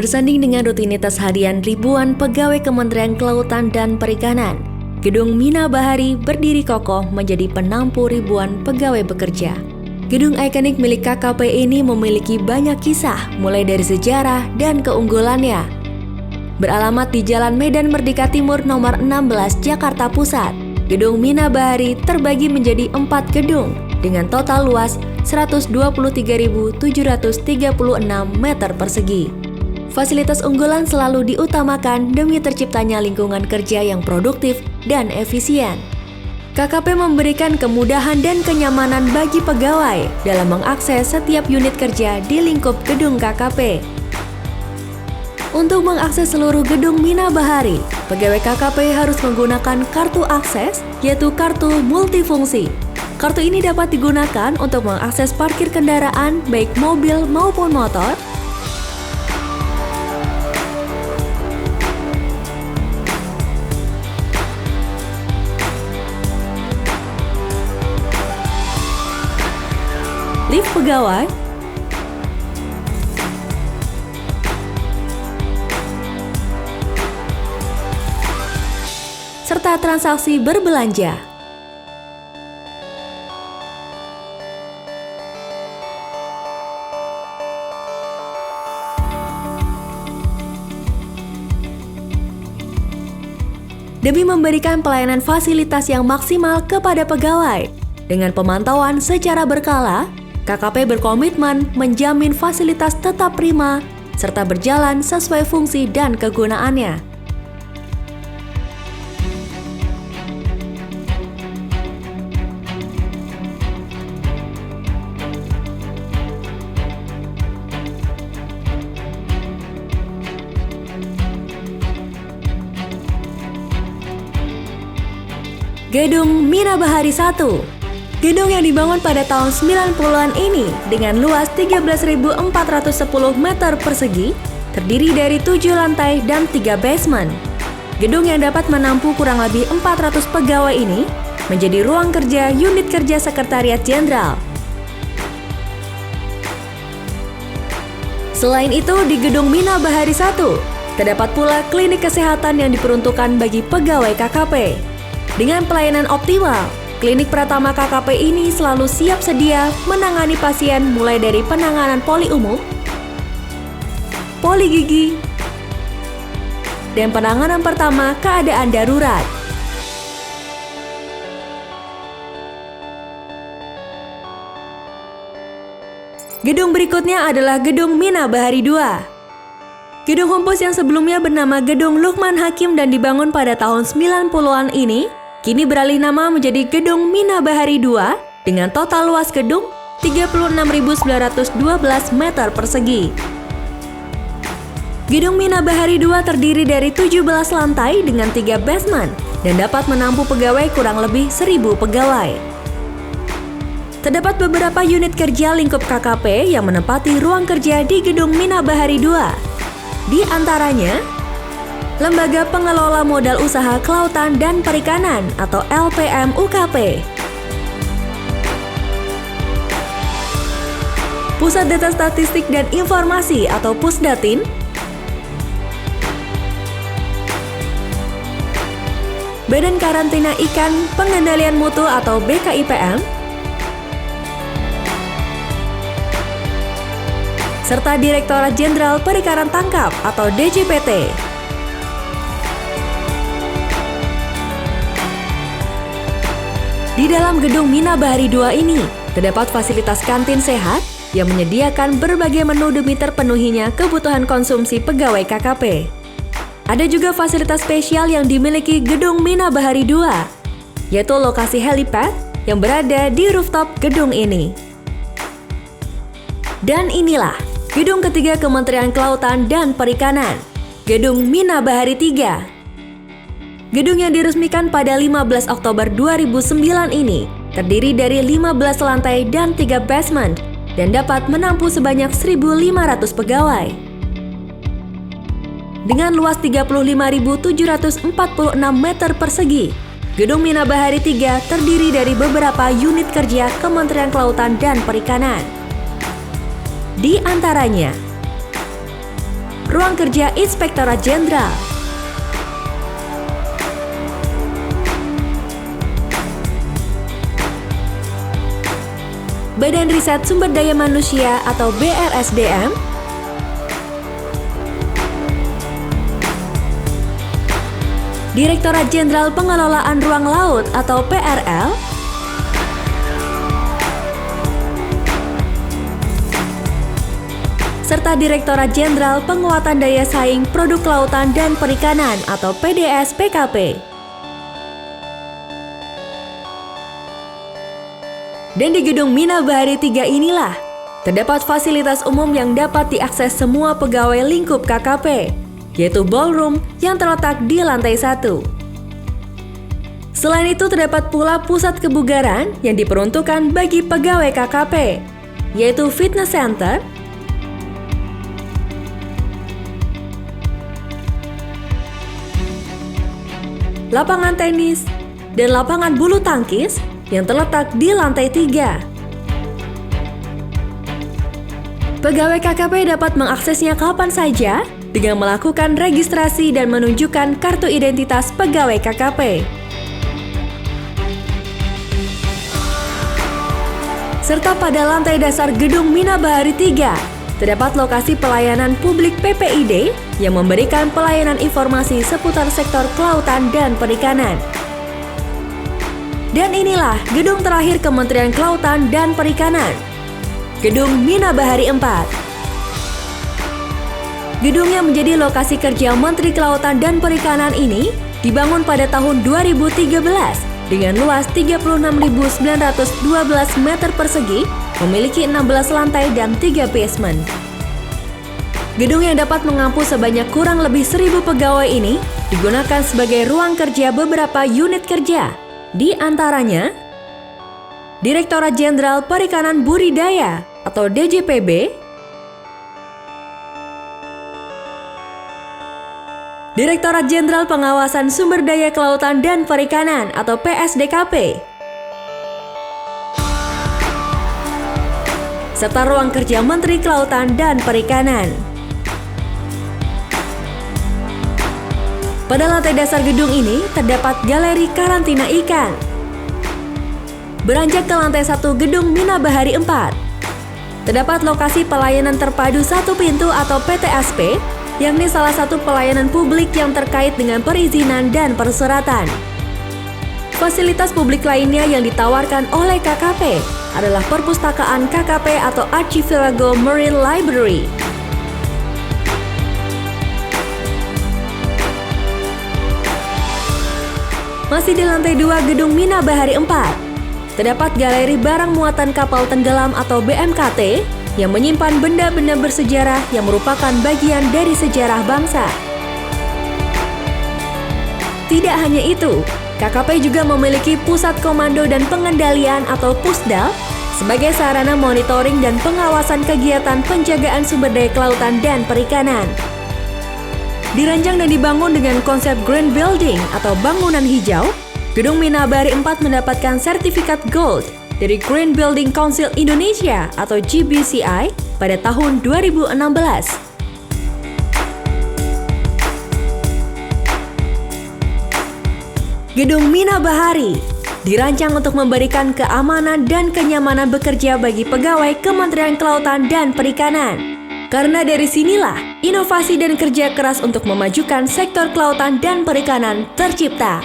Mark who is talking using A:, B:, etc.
A: Bersanding dengan rutinitas harian ribuan pegawai Kementerian Kelautan dan Perikanan, Gedung Mina Bahari berdiri kokoh menjadi penampu ribuan pegawai bekerja. Gedung ikonik milik KKP ini memiliki banyak kisah, mulai dari sejarah dan keunggulannya. Beralamat di Jalan Medan Merdeka Timur nomor 16, Jakarta Pusat, Gedung Mina Bahari terbagi menjadi 4 gedung dengan total luas 123.736 meter persegi. Fasilitas unggulan selalu diutamakan demi terciptanya lingkungan kerja yang produktif dan efisien. KKP memberikan kemudahan dan kenyamanan bagi pegawai dalam mengakses setiap unit kerja di lingkup gedung KKP. Untuk mengakses seluruh gedung Mina Bahari, pegawai KKP harus menggunakan kartu akses, yaitu kartu multifungsi. Kartu ini dapat digunakan untuk mengakses parkir kendaraan baik mobil maupun motor, lift pegawai, serta transaksi berbelanja. Demi memberikan pelayanan fasilitas yang maksimal kepada pegawai, dengan pemantauan secara berkala, KKP berkomitmen menjamin fasilitas tetap prima serta berjalan sesuai fungsi dan kegunaannya. Gedung Mina Bahari 1. Gedung yang dibangun pada tahun 90-an ini dengan luas 13.410 meter persegi, terdiri dari 7 lantai dan 3 basement. Gedung yang dapat menampung kurang lebih 400 pegawai ini menjadi ruang kerja unit kerja Sekretariat Jenderal. Selain itu, di Gedung Mina Bahari 1, terdapat pula klinik kesehatan yang diperuntukkan bagi pegawai KKP. Dengan pelayanan optimal, klinik Pratama KKP ini selalu siap sedia menangani pasien mulai dari penanganan poli umum, poli gigi, dan penanganan pertama keadaan darurat. Gedung berikutnya adalah Gedung Mina Bahari 2. Gedung Humpus yang sebelumnya bernama Gedung Lukman Hakim dan dibangun pada tahun 90-an ini, kini beralih nama menjadi Gedung Mina Bahari 2 dengan total luas gedung 36.912 meter persegi. Gedung Mina Bahari 2 terdiri dari 17 lantai dengan 3 basement dan dapat menampung pegawai kurang lebih 1.000 pegawai. Terdapat beberapa unit kerja lingkup KKP yang menempati ruang kerja di Gedung Mina Bahari 2. Di antaranya, Lembaga Pengelola Modal Usaha Kelautan dan Perikanan atau LPM UKP, Pusat Data Statistik dan Informasi atau Pusdatin, Badan Karantina Ikan Pengendalian Mutu atau BKIPM, serta Direktorat Jenderal Perikanan Tangkap atau DJPT. Di dalam Gedung Mina Bahari 2 ini, terdapat fasilitas kantin sehat yang menyediakan berbagai menu demi terpenuhinya kebutuhan konsumsi pegawai KKP. Ada juga fasilitas spesial yang dimiliki Gedung Mina Bahari 2, yaitu lokasi helipad yang berada di rooftop gedung ini. Dan inilah gedung ketiga Kementerian Kelautan dan Perikanan, Gedung Mina Bahari 3. Gedung yang diresmikan pada 15 Oktober 2009 ini terdiri dari 15 lantai dan 3 basement dan dapat menampung sebanyak 1.500 pegawai. Dengan luas 35.746 meter persegi, Gedung Mina Bahari 3 terdiri dari beberapa unit kerja Kementerian Kelautan dan Perikanan. Di antaranya, Ruang Kerja Inspektorat Jenderal. Badan Riset Sumber Daya Manusia atau BRSDM, Direktorat Jenderal Pengelolaan Ruang Laut atau PRL, serta Direktorat Jenderal Penguatan Daya Saing Produk Kelautan dan Perikanan atau PDS-PKP. Dan di Gedung Mina Bahari 3 inilah terdapat fasilitas umum yang dapat diakses semua pegawai lingkup KKP, yaitu ballroom yang terletak di lantai 1. Selain itu terdapat pula pusat kebugaran yang diperuntukkan bagi pegawai KKP, yaitu fitness center, lapangan tenis, dan lapangan bulu tangkis yang terletak di lantai 3. Pegawai KKP dapat mengaksesnya kapan saja dengan melakukan registrasi dan menunjukkan kartu identitas pegawai KKP. Serta pada lantai dasar Gedung Mina Bahari 3, terdapat lokasi pelayanan publik PPID yang memberikan pelayanan informasi seputar sektor kelautan dan perikanan. Dan inilah gedung terakhir Kementerian Kelautan dan Perikanan, Gedung Mina Bahari 4. Gedung yang menjadi lokasi kerja Menteri Kelautan dan Perikanan ini dibangun pada tahun 2013 dengan luas 36.912 meter persegi, memiliki 16 lantai dan 3 basement. Gedung yang dapat mengampu sebanyak kurang lebih 1.000 pegawai ini digunakan sebagai ruang kerja beberapa unit kerja, di antaranya Direktorat Jenderal Perikanan Budidaya atau DJPB, Direktorat Jenderal Pengawasan Sumber Daya Kelautan dan Perikanan atau PSDKP, serta Ruang Kerja Menteri Kelautan dan Perikanan. Pada lantai dasar gedung ini terdapat galeri karantina ikan. Beranjak ke lantai 1 Gedung Mina Bahari 4, terdapat lokasi pelayanan terpadu satu pintu atau PTSP, yakni salah satu pelayanan publik yang terkait dengan perizinan dan persyaratan. Fasilitas publik lainnya yang ditawarkan oleh KKP adalah perpustakaan KKP atau Archipelago Marine Library. Masih di lantai 2 Gedung Mina Bahari 4, terdapat galeri barang muatan kapal tenggelam atau BMKT yang menyimpan benda-benda bersejarah yang merupakan bagian dari sejarah bangsa. Tidak hanya itu, KKP juga memiliki Pusat Komando dan Pengendalian atau Pusdal sebagai sarana monitoring dan pengawasan kegiatan penjagaan sumber daya kelautan dan perikanan. Dirancang dan dibangun dengan konsep green building atau bangunan hijau, Gedung Mina Bahari 4 mendapatkan sertifikat Gold dari Green Building Council Indonesia atau GBCI pada tahun 2016. Gedung Mina Bahari dirancang untuk memberikan keamanan dan kenyamanan bekerja bagi pegawai Kementerian Kelautan dan Perikanan. Karena dari sinilah inovasi dan kerja keras untuk memajukan sektor kelautan dan perikanan tercipta.